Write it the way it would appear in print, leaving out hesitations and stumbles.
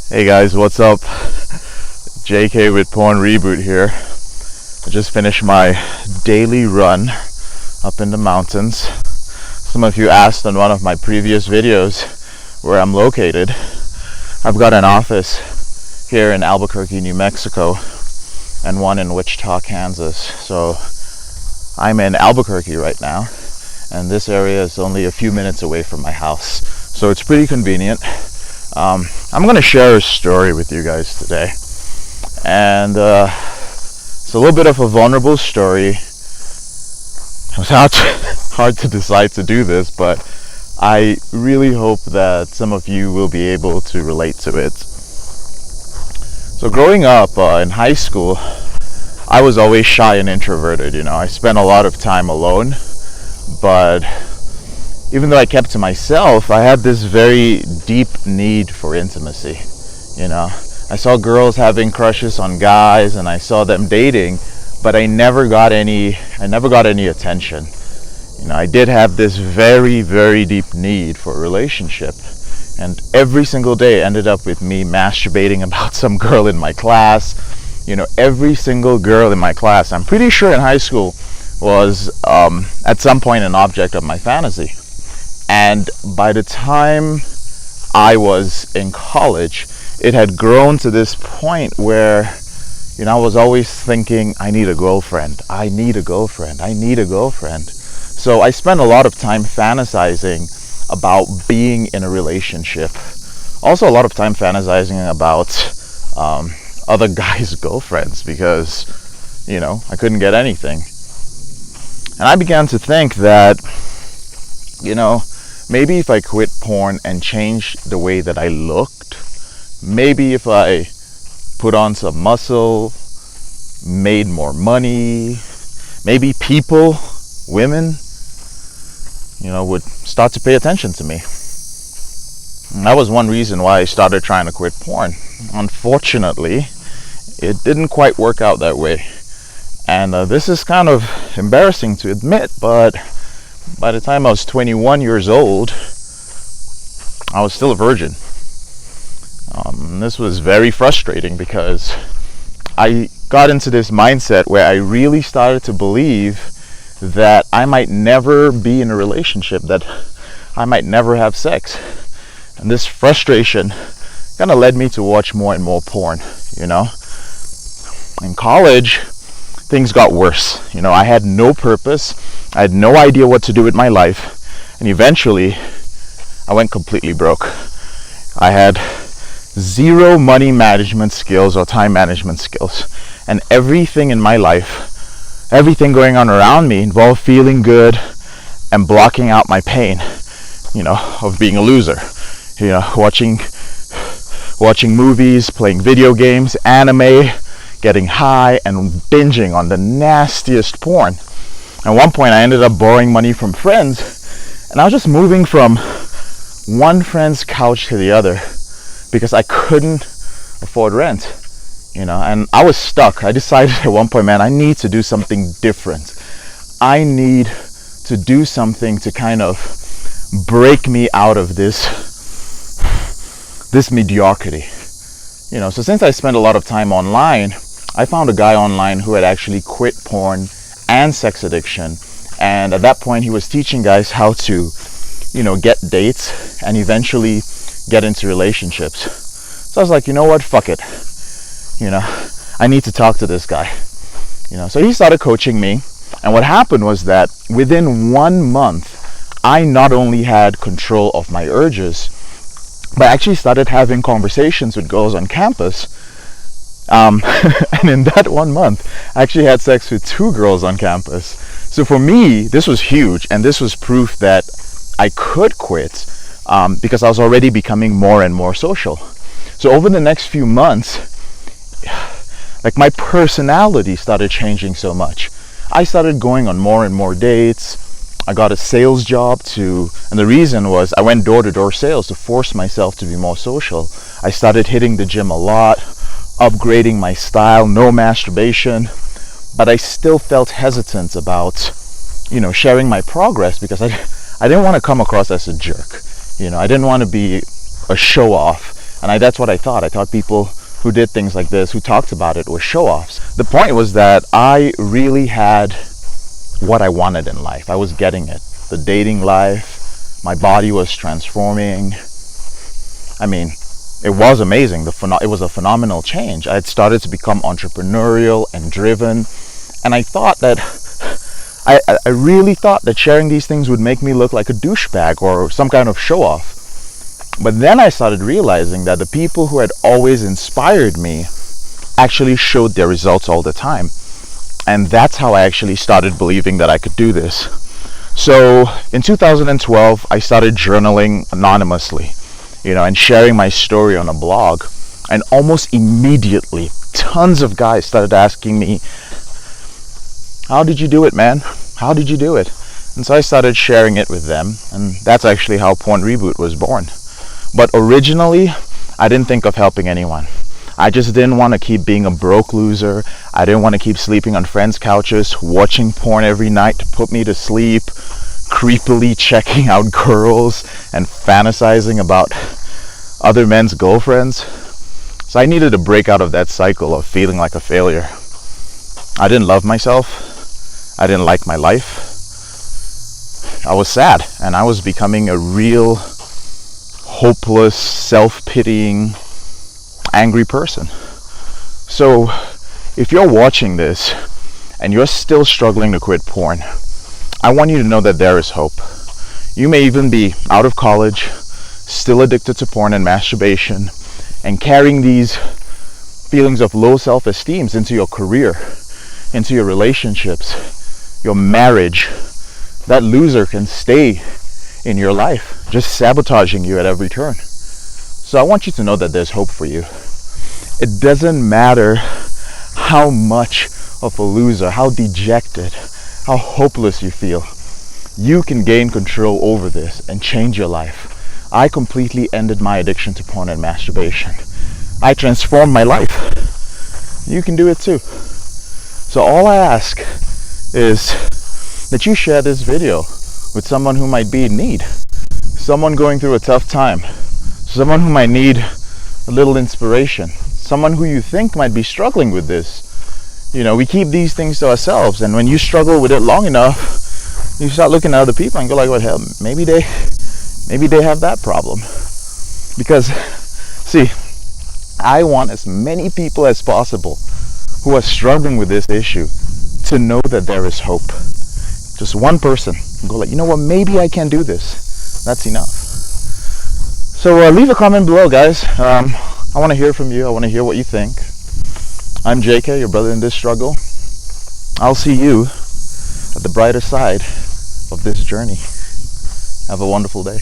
Hey guys, what's up? JK with PornReboot here. I just finished my daily run up in the mountains. Some of you asked on one of my previous videos where I'm located. I've got an office here in Albuquerque, New Mexico, and one in Wichita, Kansas. So I'm in Albuquerque right now, and this area is only a few minutes away from my house. So it's pretty convenient. I'm going to share a story with you guys today, and it's a little bit of a vulnerable story. It was hard to decide to do this, but I really hope that some of you will be able to relate to it. So growing up in high school, I was always shy and introverted. I spent a lot of time alone, but even though I kept to myself, I had this very deep need for intimacy. I saw girls having crushes on guys, and I saw them dating, but I never got any attention. I did have this very, very deep need for a relationship, and every single day ended up with me masturbating about some girl in my class. Every single girl in my class, I'm pretty sure in high school, was at some point an object of my fantasy. And by the time I was in college, it had grown to this point where, I was always thinking, I need a girlfriend. So I spent a lot of time fantasizing about being in a relationship. Also a lot of time fantasizing about other guys' girlfriends because, I couldn't get anything. And I began to think that, maybe if I quit porn and changed the way that I looked, maybe if I put on some muscle, made more money, maybe people, women, would start to pay attention to me. And that was one reason why I started trying to quit porn. Unfortunately, it didn't quite work out that way. And this is kind of embarrassing to admit, but by the time I was 21 years old, I was still a virgin. This was very frustrating because I got into this mindset where I really started to believe that I might never be in a relationship, that I might never have sex. And this frustration kind of led me to watch more and more porn, In college, things got worse. I had no purpose. I had no idea what to do with my life. And eventually, I went completely broke. I had zero money management skills or time management skills. And everything in my life, everything going on around me involved feeling good and blocking out my pain, of being a loser. Watching movies, playing video games, anime, getting high, and binging on the nastiest porn. At one point, I ended up borrowing money from friends, and I was just moving from one friend's couch to the other because I couldn't afford rent, and I was stuck. I decided at one point, man, I need to do something different. I need to do something to kind of break me out of this mediocrity. So since I spent a lot of time online, I found a guy online who had actually quit porn and sex addiction, and at that point he was teaching guys how to get dates and eventually get into relationships. So I was like, what, fuck it, I need to talk to this guy. So he started coaching me, and what happened was that within 1 month I not only had control of my urges, but I actually started having conversations with girls on campus. And in that 1 month, I actually had sex with 2 girls on campus. So for me, this was huge, and this was proof that I could quit because I was already becoming more and more social. So over the next few months, my personality started changing so much. I started going on more and more dates. I got a sales job and the reason was I went door-to-door sales to force myself to be more social. I started hitting the gym a lot, upgrading my style, no masturbation, but I still felt hesitant about, sharing my progress because I didn't want to come across as a jerk. I didn't want to be a show-off. And that's what I thought. I thought people who did things like this, who talked about it, were show-offs. The point was that I really had what I wanted in life. I was getting it. The dating life, my body was transforming. I mean, it was amazing. It was a phenomenal change. I had started to become entrepreneurial and driven, and I thought that I really thought that sharing these things would make me look like a douchebag or some kind of show-off. But then I started realizing that the people who had always inspired me actually showed their results all the time. And that's how I actually started believing that I could do this. So in 2012, I started journaling anonymously, and sharing my story on a blog. And almost immediately, tons of guys started asking me, how did you do it, man? How did you do it? And so I started sharing it with them, and that's actually how PornReboot was born. But originally, I didn't think of helping anyone. I just didn't want to keep being a broke loser. I didn't want to keep sleeping on friends' couches, watching porn every night to put me to sleep, creepily checking out girls and fantasizing about other men's girlfriends. So I needed to break out of that cycle of feeling like a failure. I didn't love myself. I didn't like my life. I was sad, and I was becoming a real hopeless, self-pitying, angry person. So if you're watching this and you're still struggling to quit porn, I want you to know that there is hope. You may even be out of college, still addicted to porn and masturbation, and carrying these feelings of low self-esteem into your career, into your relationships, your marriage. That loser can stay in your life, just sabotaging you at every turn. So I want you to know that there's hope for you. It doesn't matter how much of a loser, how dejected, how hopeless you feel. You can gain control over this and change your life. I completely ended my addiction to porn and masturbation. I transformed my life. You can do it too. So all I ask is that you share this video with someone who might be in need, someone going through a tough time, someone who might need a little inspiration, someone who you think might be struggling with this. We keep these things to ourselves, and when you struggle with it long enough, you start looking at other people and go like, what hell, maybe they have that problem. Because see, I want as many people as possible who are struggling with this issue to know that there is hope. Just one person and go like, you know what, maybe I can do this. That's enough. So leave a comment below, guys. I want to hear from you. I want to hear what you think. I'm JK, your brother in this struggle. I'll see you at the brighter side of this journey. Have a wonderful day.